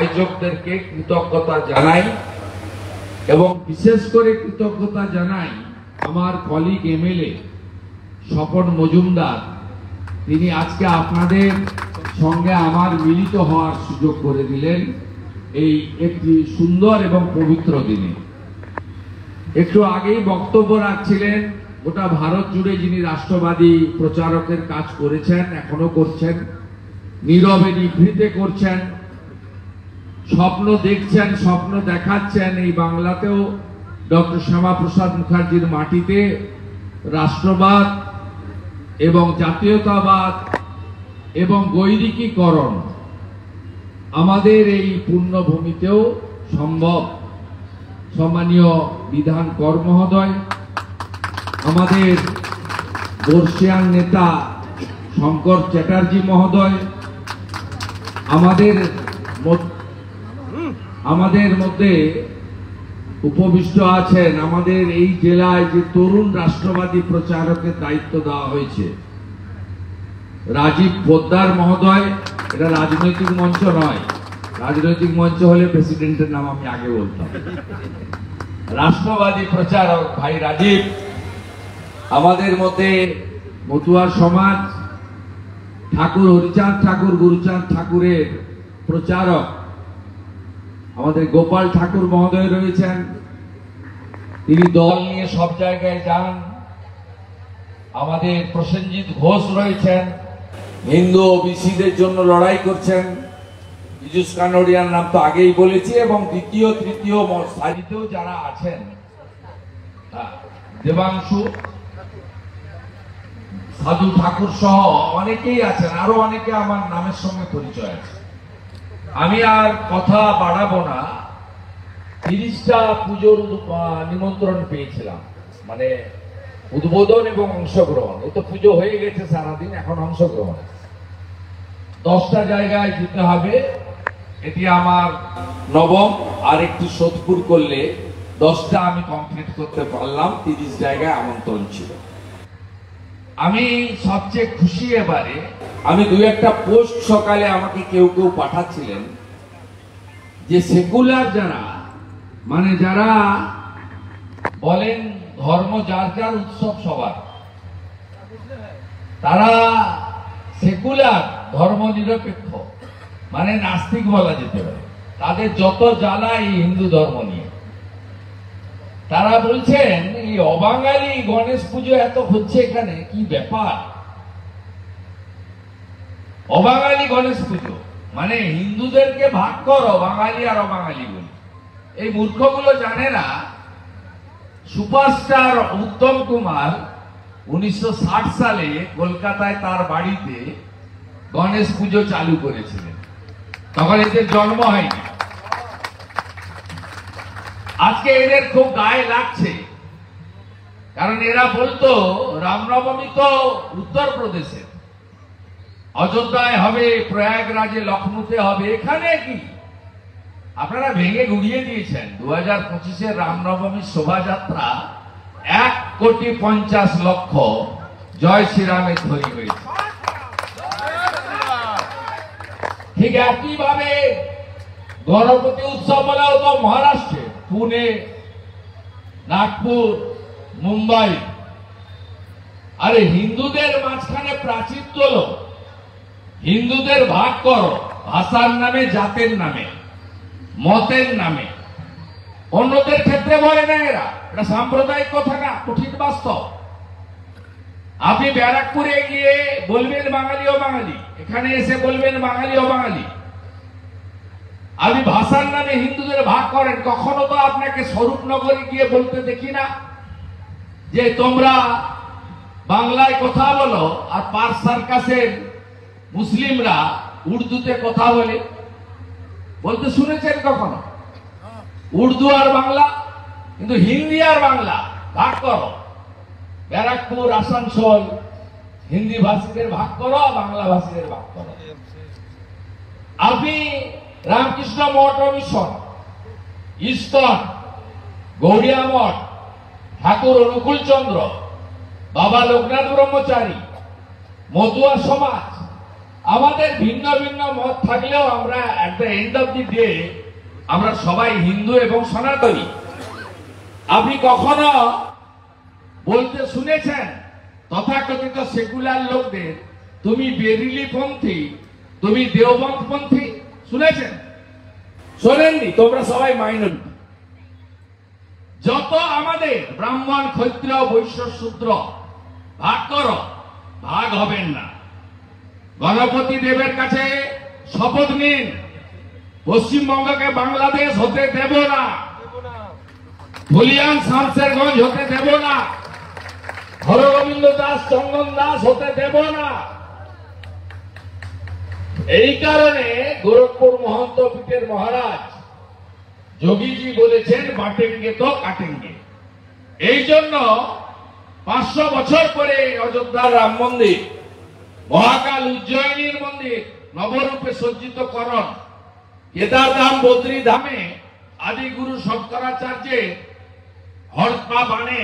আয়োজকদেরকে কৃতজ্ঞতা জানাই এবং বিশেষ করে কৃতজ্ঞতা জানাই আমার কলিগ এমএলএ স্বপন মজুমদার। তিনি আজকে আপনাদের সঙ্গে আমার মিলিত হওয়ার সুযোগ করে দিলেন এই একটি সুন্দর এবং পবিত্র দিনে। একটু আগেই বক্তব্য রাখছিলেন গোটা ভারত জুড়ে যিনি রাষ্ট্রবাদী প্রচারকের কাজ করেছেন, এখনো করছেন, নীরবে নিভৃতে করছেন, স্বপ্ন দেখছেন, স্বপ্ন দেখাচ্ছেন। এই বাংলাতেও ডক্টর শ্যামাপ্রসাদ মুখার্জির মাটিতে রাষ্ট্রবাদ এবং জাতীয়তাবাদ এবং গৈরিকীকরণ আমাদের এই পূর্ণভূমিতেও সম্ভব। সম্মানীয় বিধান কর মহোদয়, আমাদের বর্ষিয়ান নেতা শঙ্কর চ্যাটার্জি মহোদয়, আমাদের মধ্যে উপবিষ্ট আছেন। আমাদের এই জেলায় যে তরুণ রাষ্ট্রবাদী প্রচারকের দায়িত্ব দেওয়া হয়েছে, রাজীব পোদ্দার মহোদয়। এটা রাজনৈতিক মঞ্চ নয়, রাজনৈতিক মঞ্চ হলে প্রেসিডেন্টের নাম আমি আগে বলতাম। রাষ্ট্রবাদী প্রচারক ভাই রাজীব। আমাদের মধ্যে মতুয়া সমাজ, ঠাকুর হরিচাঁদ ঠাকুর, গুরুচাঁদ ঠাকুরের প্রচারক আমাদের গোপাল ঠাকুর মহোদয় রয়েছেন। তিনি দল নিয়ে সব জায়গায় যান। আমাদের প্রসেনজিৎ ঘোষ রয়েছেন, হিন্দু ওবিসিদের জন্য লড়াই করছেন। পীযূষ কানোডিয়ার নাম তো আগেই বলেছি, এবং দ্বিতীয় তৃতীয় সারিতেও যারা আছেন, দেবাংশু, সাধু ঠাকুর সহ অনেকেই আছেন, আরো অনেকে আমার নামের সঙ্গে পরিচয় আছে। আমি আর কথা বাড়াবো না। 30টা পুজোর নিমন্ত্রণ পেয়েছিলাম, মানে উদ্বোধন এবং অংশগ্রহণ। এই তো পুজো হয়ে গেছে সারাদিন, এখন অংশগ্রহণ। 10টা জায়গায় যেতে হবে, এটি আমার নবম। আর একটু সোদপুর করলে 10টা আমি কমপ্লিট করতে পারলাম। 30 জায়গায় আমন্ত্রণ ছিল। আমি সবচেয়ে খুশি এবারে, আমি 2-1টা পোস্ট সকালে আমাকে কেউ পাঠাচ্ছিলেন যে সেকুলার যারা, মানে যারা বলেন ধর্ম যার যার, উৎসব সবার, তারা সেকুলার, ধর্ম নিরপেক্ষ, মানে নাস্তিক বলা যেতে পারে। তাদের যত জ্বালা এই হিন্দু ধর্ম নিয়ে। তারা বলছেন এই অবাঙালি গণেশ পুজো এত হচ্ছে এখানে, কি ব্যাপার? অবাঙালি গণেশ পুজো মানে হিন্দুদেরকে ভাগ করো, বাঙালি আর অবাঙালি বলি। এই মূর্খগুলো জানে না সুপারস্টার উত্তম কুমার 1960 সালে কলকাতায় তার বাড়িতে গণেশ পুজো চালু করেছিলেন। তখন এদের জন্ম হয়নি। আজকে এদের খুব গায়ে লাগছে, কারণ এরা বলতো রামনবমী তো উত্তরপ্রদেশে, অযোধ্যায় হবে, প্রয়াগরাজে, লখনৌতে হবে, এখানে কি? আপনারা ভেঙে গুড়িয়ে দিয়েছেন। 2025-এর রামনবমীর শোভাযাত্রা 1,50,00,000 জয় শ্রীরামের ধ্বনি হয়েছে। ঠিক একইভাবে গণপতি উৎসব বলা হতো মহারাষ্ট্রে, পুনে, নাগপুর, মুম্বাই। আরে হিন্দুদের মাঝখানে প্রাচীর তোলো, হিন্দুদের ভাগ করো, ভাষার নামে, জাতের নামে, মতের নামে। অন্যদের ক্ষেত্রে বলে না এরা, এটা সাম্প্রদায়িক কথা না, কঠিন বাস্তব। আপনি ব্যারাকপুরে গিয়ে বলবেন বাঙালি ও বাঙালি, এখানে এসে বলবেন বাঙালি ও বাঙালি। আপনি ভাষার নামে হিন্দুদের ভাগ করেন, কখনো তো আপনাকে স্বরূপনগরে গিয়ে বলতে দেখি না যে তোমরা বাংলায় কথা বলো আর পার্ক সার্কাসের মুসলিমরা উর্দুতে কথা বলে। বলতে শুনেছেন কখনো? উর্দু আর বাংলা, কিন্তু হিন্দি আর বাংলা ভাগ করো। ব্যারাকপুর, আসানসোল, হিন্দি ভাষীদের ভাগ করো, বাংলা ভাষীদের ভাগ করো। আপনি রামকৃষ্ণ মঠ মিশন, ইস্কন, গৌড়িয়া মঠ, ঠাকুর অনুকূল চন্দ্র, বাবা লোকনাথ ব্রহ্মচারী, মতুয়া সমাজ, আমাদের ভিন্ন ভিন্ন মত থাকলেও আমরা at the end of the day আমরা সবাই হিন্দু এবং সনাতনী। আপনি কখনো বলতে শুনেছেন তথাকথিত সেকুলার লোকদের তুমি বেরিলি পন্থী, তুমি দেওবন্দ পন্থী? শুনেছেন? শোনেননি? তোমরা সবাই মাইনরিটি। যত আমাদের ব্রাহ্মণ, ক্ষত্রিয়, বৈশ্য, শূদ্র ভাগ করো, ভাগ হবেন না। গণপতি দেবের কাছে শপথ নিন, পশ্চিমবঙ্গকে বাংলাদেশ হতে দেব না, ধুলিয়ান শামসেরগঞ্জ হতে দেব না, হরগোবিন্দ দাস, চন্দন দাস হতে দেব না। এই কারণে গোরখপুর মহন্ত পীঠের মহারাজ যোগীজি বলেছেন বাটেঙ্গে তো কাটেঙ্গে। এই জন্য 500 বছর পরে অযোধ্যার রাম মন্দির, মহাকাল উজ্জয়িনীর মন্দির নবরূপে সজ্জিতকরণ, কেদারধাম, বদ্রী ধামে আদিগুরু শঙ্করাচার্যের হরপা বাণে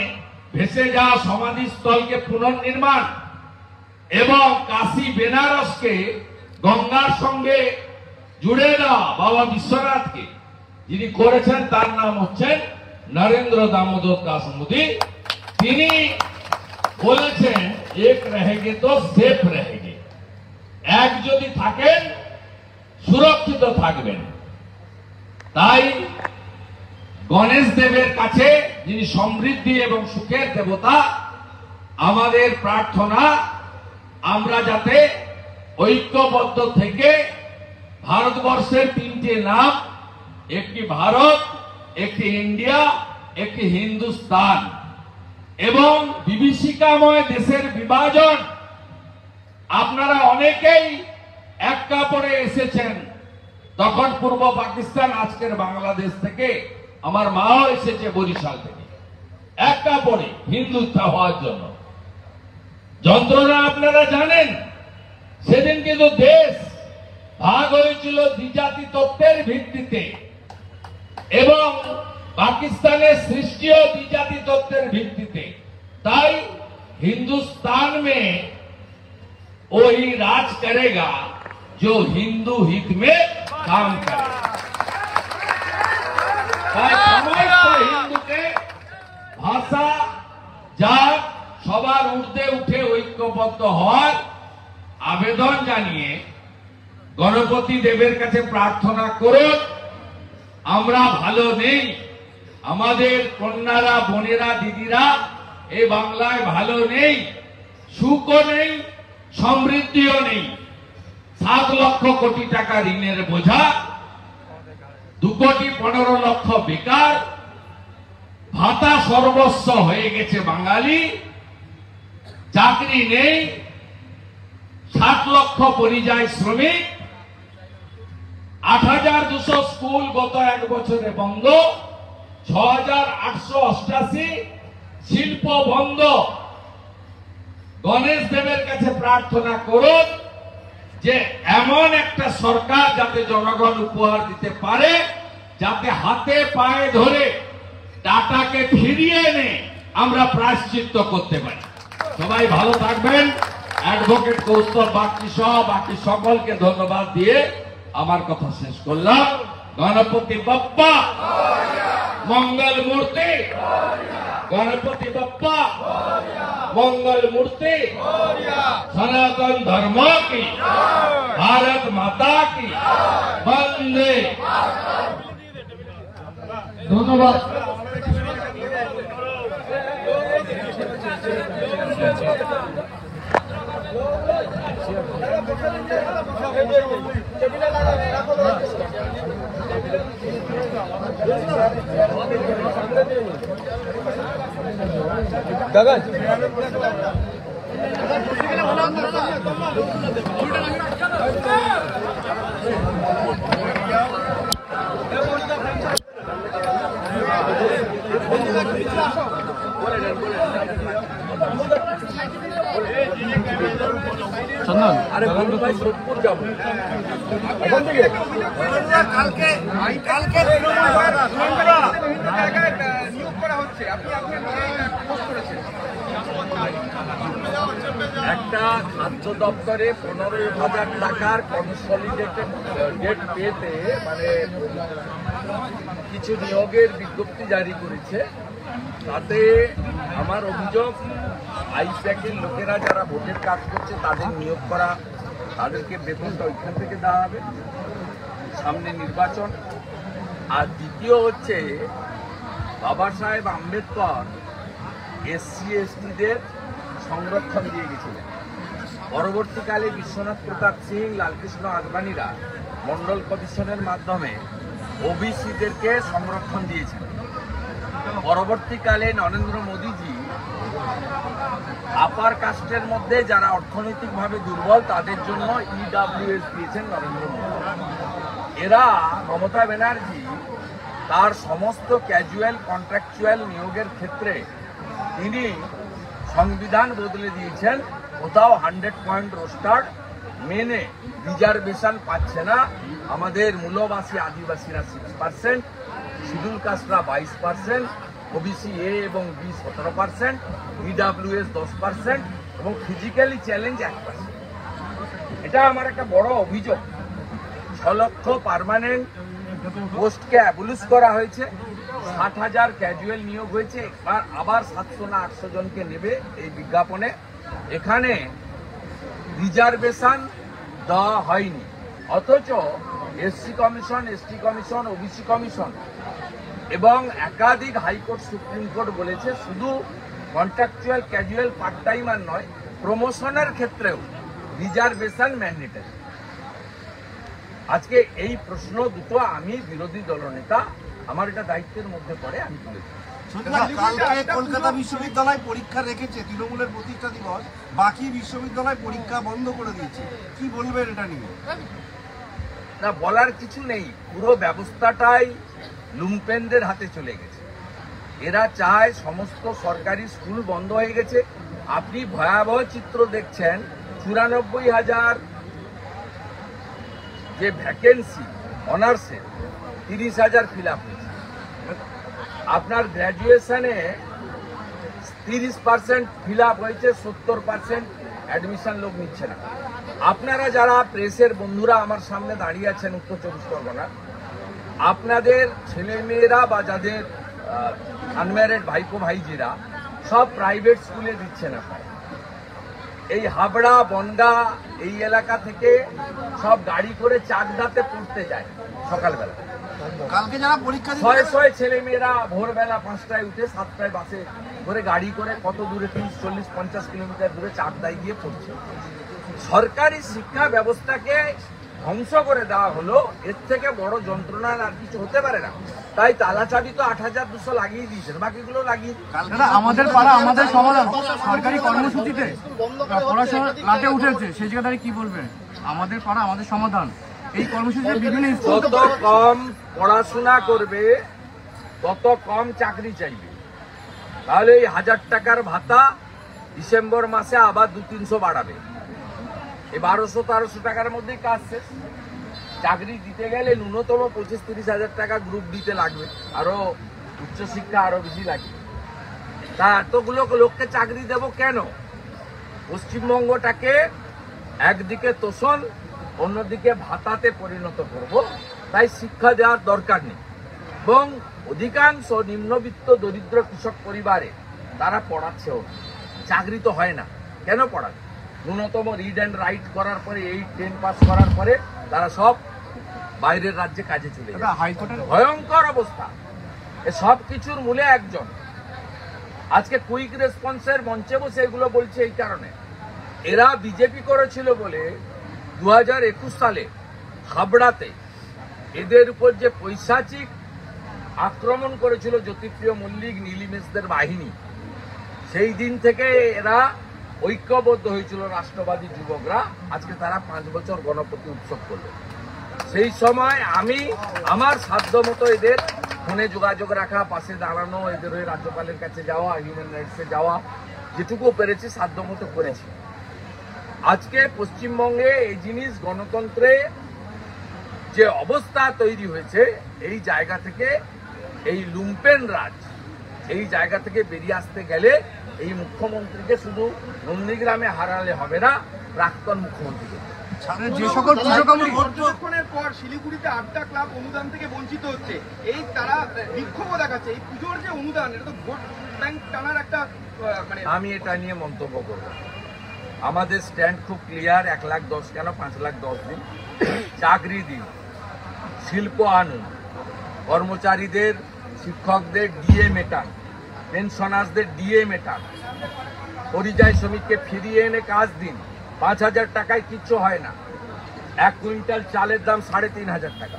ভেসে যাওয়া সমাধিস্থলকে পুনর্নির্মাণ এবং কাশী বেনারসকে গঙ্গার সঙ্গে জুড়ে দেওয়া বাবা বিশ্বনাথকে যিনি করেছেন তার নাম হচ্ছেন নরেন্দ্র দামোদর দাস মোদী। তিনি বলেছেন এক রহেগে তো সেফ রহেগে, এক যদি থাকেন সুরক্ষিত থাকবেন। তাই গণেশ দেবের কাছে, যিনি সমৃদ্ধি এবং সুখের দেবতা, আমাদের প্রার্থনা আমরা যাতে ঐক্যবদ্ধ থেকে ভারতবর্ষের 3টে নাম, একটি ভারত, একটি ইন্ডিয়া, একটি হিন্দুস্তান, এবং বিভীষিকাময় দেশের বিভাজন। আপনারা অনেকেই এক কাপড়ে এসেছেন, তখন পূর্ব পাকিস্তান, আজকের বাংলাদেশ থেকে। আমার মাও এসেছে বরিশাল থেকে, এক কাপড়ে হিন্দুত্ব হওয়ার জন্য। যন্ত্রণা আপনারা জানেন। সেদিন কিন্তু দেশ ভাগ হয়েছিল দ্বিজাতি তত্ত্বের ভিত্তিতে, এবং পাকিস্তানের সৃষ্টিও द्विजाति तत्वेर भित्तिते। ताई हिंदुस्तान में वही राज करेगा जो हिंदू हित में काम करेगा। हिंदू के भाषा जात सबार ऊर्ध्वे उठे ऐक्यबद्ध हওয়ার आवेदन जानिए गणपति देवेर काছে प्रार्थना করুন। আমরা ভালো নেই, আমাদের কন্যারা, বোনেরা, দিদিরা এই বাংলায় ভালো নেই, সুখও নেই, সমৃদ্ধিও নেই। 7 লক্ষ কোটি টাকা ঋণের বোঝা, 2 কোটি 15 লক্ষ বেকার, ভাতা সর্বস্ব হয়ে গেছে বাঙালি, চাকরি নেই, 60 লক্ষ পরিযায়ী শ্রমিক, 8200 স্কুল গত 1 বছরে বন্ধ, 6888 শিল্প বন্ধ। গণেশ দেবের কাছে প্রার্থনা করুন যে এমন একটা সরকার যাতে জনগণ উপহার দিতে পারে, যাতে হাতে পায়ে ধরে টাটাকে ফিরিয়ে এনে আমরা প্রায়শ্চিত্ত করতে পারি। সবাই ভালো থাকবেন। অ্যাডভোকেট কৌস্তব বাগচি সহ বাকি সকলকে ধন্যবাদ দিয়ে আমার কথা শেষ করলাম। গণপতি বাপ্পা मंगल मूर्ति, गणपति बप्पा मंगल मूर्ति, सनातन धर्म की, भारत माता की वंदे। धन्यवाद। गगन চন্দন আরে বন্ধু ভাই সোদপুর যাব এখন থেকে কালকে জায়গায় নিয়োগ করা হচ্ছে। আপনি আপনার পোস্ট করেছেন। একটা খাদ্য দপ্তরে 15,000 টাকার কনসলিডেটেড ডেট পেতে মানে কিছু নিয়োগের বিজ্ঞপ্তি জারি করেছে। তাতে আমার অভিযোগ আইপ্যাকের লোকেরা যারা ভোটের কাজ করছে তাদের নিয়োগ করা, তাদেরকে বেতনটা ওইখান থেকে দেওয়া হবে, সামনে নির্বাচন। আর দ্বিতীয় হচ্ছে বাবা সাহেব আম্বেদকর এসসি এসটিদের সংরক্ষণ দিয়ে গেছিলেন। পরবর্তীকালে বিশ্বনাথ প্রতাপ সিং, লালকৃষ্ণ আদবানিরা মন্ডল কমিশনের মাধ্যমে ওবিসিদেরকে সংরক্ষণ দিয়েছিলেন। পরবর্তীকালে নরেন্দ্র মোদীজি আপার কাস্টের মধ্যে যারা অর্থনৈতিকভাবে দুর্বল তাদের জন্য ইডব্লিউএস দিয়েছেন নরেন্দ্র মোদী। এরা মমতা ব্যানার্জি তার সমস্ত ক্যাজুয়াল কন্ট্রাকচুয়াল নিয়োগের ক্ষেত্রে তিনি সংবিধান বদলে দিয়েছেন। কোথাও 100 পয়েন্ট রোস্টার মেনে রিজার্ভেশন পাচ্ছে না। আমাদের মূলবাসী আদিবাসীরা 6%, শিডিউল কাস্টরা 22%, ওবিসি এ এবং বি 17%, ইডব্লিউএস 10% এবং ফিজিক্যালি চ্যালেঞ্জ 1%। এটা আমার একটা বড় অভিযোগ। 6 লক্ষ পার্মানেন্ট পোস্টকে অ্যাবলিশ করা হয়েছে, 60,000 ক্যাজুয়াল নিয়োগ হয়েছে, এবার আবার 700 না 800 জনকে নেবে এই বিজ্ঞাপনে। এখানে রিজার্ভেশন দেওয়া হয়নি, অথচ SC commission, ST commission, OBC commission এবং একাধিক হাইকোর্ট, সুপ্রিম কোর্ট বলেছে শুধু কন্ট্রাকচুয়াল ক্যাজুয়াল পার্ট টাইমার নয়, প্রমোশনের ক্ষেত্রেও রিজার্ভেশন ম্যান্ডেটরি। আজকে এই প্রশ্ন দুটো আমি বিরোধী দলনেতা, আমার এটা দায়িত্বের মধ্যে পড়ে, আমি তুলেছি। কালকে কলকাতা বিশ্ববিদ্যালয় পরীক্ষা রেখেছে তৃণমূলের প্রতিষ্ঠা দিবস, বাকি বিশ্ববিদ্যালয় পরীক্ষা বন্ধ করে দিয়েছে, কি বলবেন এটা নিয়ে? না, বলার কিছু নেই। পুরো ব্যবস্থাটাই লুম্পেনদের হাতে চলে গেছে। এরা চায় সমস্ত সরকারি স্কুল বন্ধ হয়ে গেছে। আপনি ভয়াবহ চিত্র দেখছেন। 94,000 যে ভ্যাকেন্সি অনার্সে 30,000 ফিল আপ হয়েছে। আপনার গ্র্যাজুয়েশনে 30% ফিল আপ হয়েছে, 70% অ্যাডমিশন লোক নিচ্ছে না। আপনারা যারা প্রেসের বন্ধুরা আমার সামনে দাঁড়িয়ে আছেন উত্তর 24 পরগনা, আপনাদের ছেলেমেয়েরা বা যাদের আনম্যারিড ভাইপো ভাইজিরা সব প্রাইভেট স্কুলে দিচ্ছে না। এই হাবড়া, বনগা এই এলাকা থেকে সব গাড়ি করে চাকদাতে পড়তে যায় সকালবেলা। কালকে যারা পরীক্ষা শয়ে ছেলেমেয়েরা ভোরবেলা 5টায় উঠে 7টায় বাসে করে গাড়ি করে কত দূরে 30, 40, 50 কিলোমিটার দূরে চাকদায় গিয়ে পড়ছে। সরকারি শিক্ষা ব্যবস্থাকে ধ্বংস করে দেওয়া হলো। এর থেকে বড় যন্ত্রণা আর কিছু হতে পারে না। তাই তালা চাবি তো 8,200 লাগিয়ে দিয়েছেন, বাকিগুলো লাগিয়ে। আমাদের পাড়া আমাদের সমাধান সরকারি কর্মসূচিতে পড়াশোনা লাটে উঠেছে, সেই জায়গায় কি বলবেন? আমাদের পাড়া আমাদের সমাধান এই কর্মসূচিতে বিভিন্ন যত কম পড়াশোনা করবে তত কম চাকরি চাইবে। তাহলে এই 1000 টাকার ভাতা ডিসেম্বর মাসে আবার 200-300 বাড়াবে। এই 1200-1300 টাকার মধ্যেই কাজ শেষ। চাকরি দিতে গেলে ন্যূনতম 25-30 হাজার টাকা গ্রুপ দিতে লাগবে, আরো উচ্চশিক্ষা আরো বেশি লাগবে। তা এতগুলো লোককে চাকরি দেব কেন? পশ্চিমবঙ্গটাকে একদিকে তোষণ, অন্যদিকে ভাতাতে পরিণত করব, তাই শিক্ষা দেওয়ার দরকার নেই। এবং অধিকাংশ নিম্নবিত্ত দরিদ্র কৃষক পরিবারে তারা পড়াচ্ছেও, চাকরি তো হয় না, কেন পড়াবে? ন্যূনতম রিড অ্যান্ড রাইট করার পরে, 8-10 পাস করার পরে তারা সব বাইরের রাজ্যে কাজে চলে যায়। ভয়ঙ্কর অবস্থা। এ সব কিছুর মূলে একজন। আজকে কুইক রেসপন্সের মঞ্চে বসে এগুলো বলছে এই কারণে, এরা বিজেপি করেছিল বলে 2021 সালে হাবড়াতে এদের উপর যে পৈশাচিক আক্রমণ করেছিল জ্যোতিপ্রিয় মল্লিক, নীলিমেশদের বাহিনী, সেই দিন থেকে এরা ঐক্যবদ্ধ হয়েছিল রাষ্ট্রবাদী যুবকরা। আজকে তারা 5 বছর গণপতি উৎসব করলো। সেই সময় আমি আমার সাধ্য মতো এদের ফোনে যোগাযোগ রাখা, পাশে দাঁড়ানো, এদের হয়ে রাজ্যপালের কাছে যাওয়া, হিউম্যান রাইটসে যাওয়া, যেটুকু পেরেছি সাধ্য মতো করেছি। আজকে পশ্চিমবঙ্গে এই জিনিস, গণতন্ত্রে যে অবস্থা তৈরি হয়েছে, এই জায়গা থেকে এই লুম্পেন রাজ এই জায়গা থেকে বেরিয়ে আসতে গেলে এই মুখ্যমন্ত্রীকে শুধু নন্দীগ্রামে হারালে হবে না, প্রাক্তন মুখ্যমন্ত্রীকে। যে সকল পুজো কমিটি ভোটগ্রহণের পর শিলিগুড়িতে 8টা ক্লাব অনুদান থেকে বঞ্চিত হচ্ছে, এই তারা বিক্ষোভ দেখাচ্ছে। এই পুজোর যে অনুদান, এটা তো ভোট ব্যাংক টানার একটা মানে। আমি এটা নিয়ে মন্তব্য করব। আমাদের স্ট্যান্ড খুব ক্লিয়ার, 1,10,000 কেন 5,10,000 দিন, চাকরি দিন, শিল্প আনুন, কর্মচারীদের শিক্ষকদের ডিএ মেটান, পেনশনার্সদের ডিএ মেটান, পরিযায়ী শ্রমিককে ফিরিয়ে এনে কাজ দিন। 5,000 টাকায় কিচ্ছু হয় না। 1 কুইন্টাল চালের দাম 3,500 টাকা।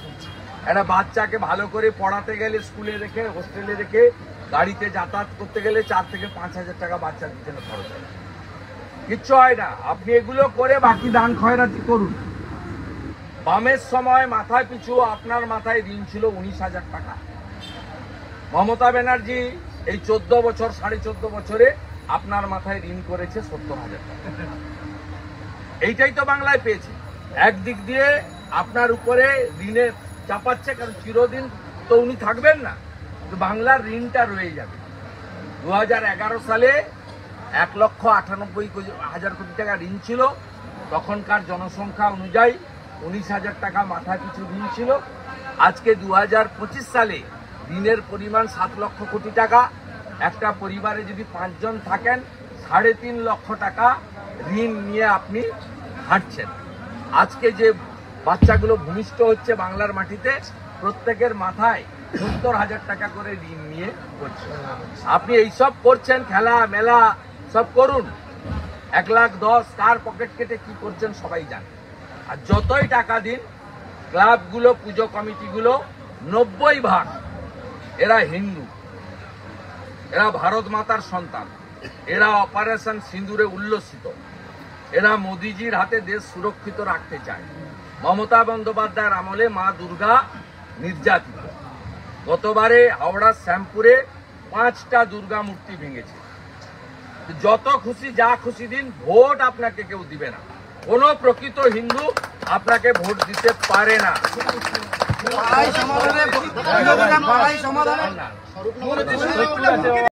একটা বাচ্চাকে ভালো করে পড়াতে গেলে স্কুলে রেখে, হোস্টেলে রেখে, গাড়িতে যাতায়াত করতে গেলে 4 থেকে 5,000 টাকা বাচ্চার পিছনে খরচ হয়। কিচ্ছু হয় না। আপনি এগুলো করে বাকি দান খয়রাতি করুন। বামের সময় মাথায় পিছু আপনার মাথায় ঋণ ছিল 19,000 টাকা। মমতা ব্যানার্জি এই 14 বছর, 14.5 বছরে আপনার মাথায় ঋণ করেছে 70,000 টাকা। এইটাই তো বাংলায় পেয়েছে। একদিক দিয়ে আপনার উপরে ঋণে চাপাচ্ছে, কারণ চিরদিন তো উনি থাকবেন না, তো বাংলার ঋণটা রয়ে যাবে। 2011 সালে 1,98,000 কোটি টাকা ঋণ ছিল। তখনকার জনসংখ্যা অনুযায়ী 19,000 টাকা মাথা পিছু ঋণ ছিল। আজকে 2025 সালে ঋণের পরিমাণ 7 লক্ষ কোটি টাকা। একটা পরিবারে যদি 5 জন থাকেন, 3.5 লক্ষ টাকা ঋণ নিয়ে আপনি হাঁটছেন। আজকে যে বাচ্চাগুলো ভূমিষ্ঠ হচ্ছে বাংলার মাটিতে, প্রত্যেকের মাথায় 70,000 টাকা করে ঋণ নিয়ে করছেন। আপনি এইসব করছেন, খেলা মেলা সব করুন। 1,10,000 কার পকেট কেটে কি করছেন সবাই জানে। আর যতই টাকা দিন, ক্লাবগুলো, পুজো কমিটিগুলো 90% এরা হিন্দু, এরা ভারত মাতার সন্তান, এরা অপারেশন সিঁদুরে উল্লসিত, এরা মোদিজির হাতে দেশ সুরক্ষিত রাখতে চায়। মমতা বন্দ্যোপাধ্যায়ের আমলে মা দুর্গা নির্যাতিত। গতবারে হাওড়ার শ্যামপুরে 5টা দুর্গা মূর্তি ভেঙেছে। যত খুশি যা খুশি দিন, ভোট আপনাকে কেউ দিবে না। কোন প্রকৃত হিন্দু আপনাকে ভোট দিতে পারে না। সমাধানে